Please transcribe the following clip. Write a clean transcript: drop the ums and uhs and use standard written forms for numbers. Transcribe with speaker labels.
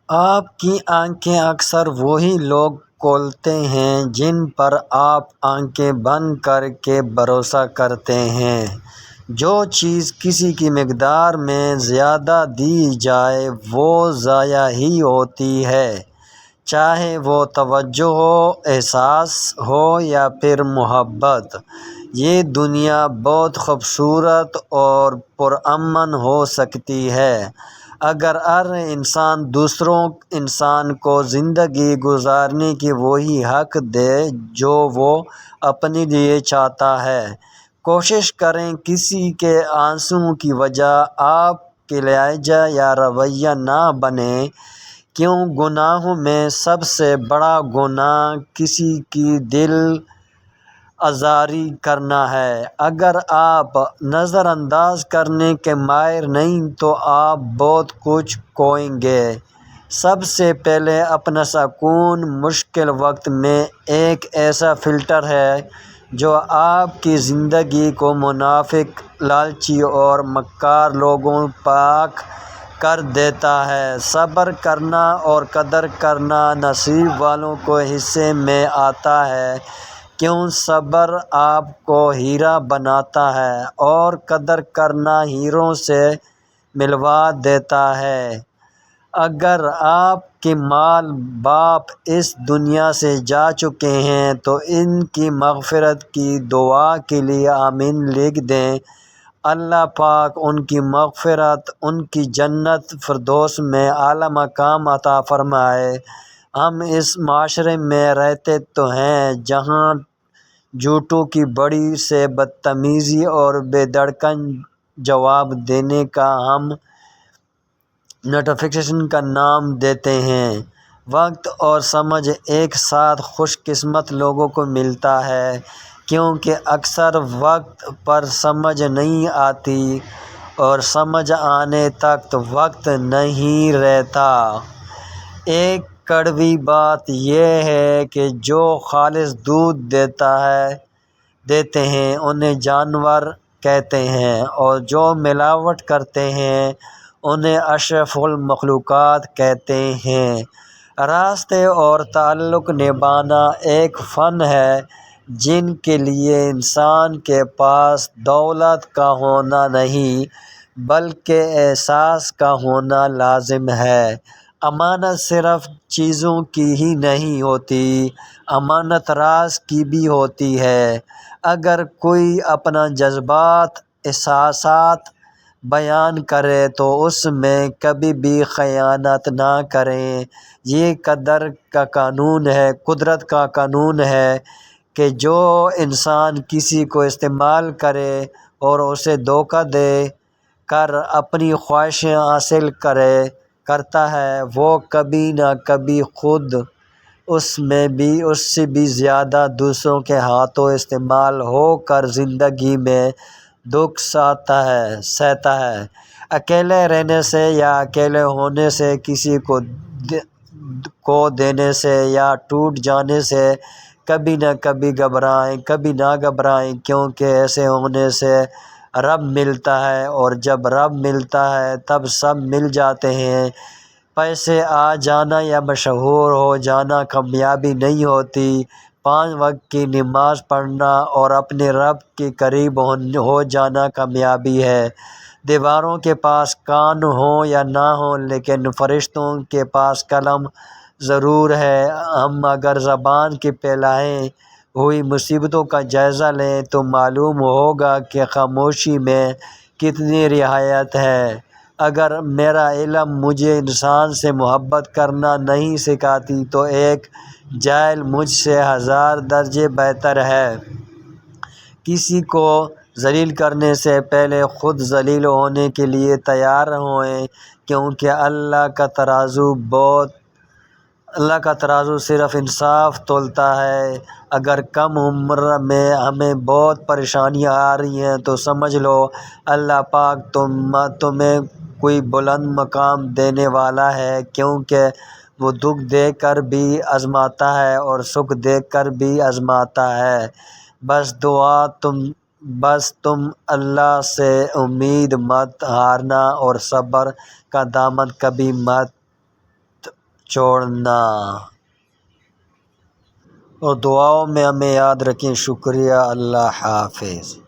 Speaker 1: آپ کی آنکھیں اکثر وہی لوگ کھولتے ہیں جن پر آپ آنکھیں بند کر کے بھروسہ کرتے ہیں۔ جو چیز کسی کی مقدار میں زیادہ دی جائے وہ ضائع ہی ہوتی ہے، چاہے وہ توجہ ہو، احساس ہو یا پھر محبت۔ یہ دنیا بہت خوبصورت اور پرامن ہو سکتی ہے اگر ہر انسان دوسروں انسان کو زندگی گزارنے کی وہی حق دے جو وہ اپنے لیے چاہتا ہے۔ کوشش کریں کسی کے آنسوؤں کی وجہ آپ کا لہجہ یا رویہ نہ بنے، کیوں گناہوں میں سب سے بڑا گناہ کسی کی دل آزاری کرنا ہے۔ اگر آپ نظر انداز کرنے کے ماہر نہیں تو آپ بہت کچھ کھوئیں گے۔ سب سے پہلے اپنا سکون مشکل وقت میں ایک ایسا فلٹر ہے جو آپ کی زندگی کو منافق، لالچی اور مکار لوگوں پاک کر دیتا ہے۔ صبر کرنا اور قدر کرنا نصیب والوں کے حصے میں آتا ہے، کیوں صبر آپ کو ہیرا بناتا ہے اور قدر کرنا ہیروں سے ملوا دیتا ہے۔ اگر آپ کے ماں باپ اس دنیا سے جا چکے ہیں تو ان کی مغفرت کی دعا کے لیے آمین لکھ دیں۔ اللہ پاک ان کی مغفرت، ان کی جنت فردوس میں اعلیٰ مقام عطا فرمائے۔ ہم اس معاشرے میں رہتے تو ہیں جہاں جھوٹوں کی بڑی سے بدتمیزی اور بے دھڑکن جواب دینے کا ہم نوٹیفیکیشن کا نام دیتے ہیں۔ وقت اور سمجھ ایک ساتھ خوش قسمت لوگوں کو ملتا ہے، کیونکہ اکثر وقت پر سمجھ نہیں آتی اور سمجھ آنے تک وقت نہیں رہتا۔ ایک کڑوی بات یہ ہے کہ جو خالص دودھ دیتے ہیں انہیں جانور کہتے ہیں اور جو ملاوٹ کرتے ہیں انہیں اشرف المخلوقات کہتے ہیں۔ راستے اور تعلق نبھانا ایک فن ہے جن کے لیے انسان کے پاس دولت کا ہونا نہیں بلکہ احساس کا ہونا لازم ہے۔ امانت صرف چیزوں کی ہی نہیں ہوتی، امانت راز کی بھی ہوتی ہے۔ اگر کوئی اپنا جذبات، احساسات بیان کرے تو اس میں کبھی بھی خیانت نہ کریں۔ یہ قدرت کا قانون ہے کہ جو انسان کسی کو استعمال کرے اور اسے دھوکہ دے کر اپنی خواہشیں حاصل کرتا ہے وہ کبھی نہ کبھی خود اس سے بھی زیادہ دوسروں کے ہاتھوں استعمال ہو کر زندگی میں دکھ سہتا ہے۔ اکیلے رہنے سے یا اکیلے ہونے سے، کسی کو کھو دینے سے یا ٹوٹ جانے سے کبھی نہ گھبرائیں کیونکہ ایسے ہونے سے رب ملتا ہے اور جب رب ملتا ہے تب سب مل جاتے ہیں۔ پیسے آ جانا یا مشہور ہو جانا کامیابی نہیں ہوتی، 5 وقت کی نماز پڑھنا اور اپنے رب کے قریب ہو جانا کامیابی ہے۔ دیواروں کے پاس کان ہوں یا نہ ہوں لیکن فرشتوں کے پاس قلم ضرور ہے۔ ہم اگر زبان کی پھیلائی ہوئی مصیبتوں کا جائزہ لیں تو معلوم ہوگا کہ خاموشی میں کتنی رعایت ہے۔ اگر میرا علم مجھے انسان سے محبت کرنا نہیں سکھاتی تو ایک جاہل مجھ سے 1000 درجے بہتر ہے۔ کسی کو ذلیل کرنے سے پہلے خود ذلیل ہونے کے لیے تیار ہوئیں، کیونکہ اللہ کا ترازو صرف انصاف تولتا ہے۔ اگر کم عمر میں ہمیں بہت پریشانیاں آ رہی ہیں تو سمجھ لو اللہ پاک تمہیں کوئی بلند مقام دینے والا ہے، کیونکہ وہ دکھ دے کر بھی آزماتا ہے اور سکھ دے کر بھی آزماتا ہے۔ بس تم اللہ سے امید مت ہارنا اور صبر کا دامن کبھی مت چھوڑنا۔ اور دعاؤں میں ہمیں یاد رکھیں۔ شکریہ، اللہ حافظ۔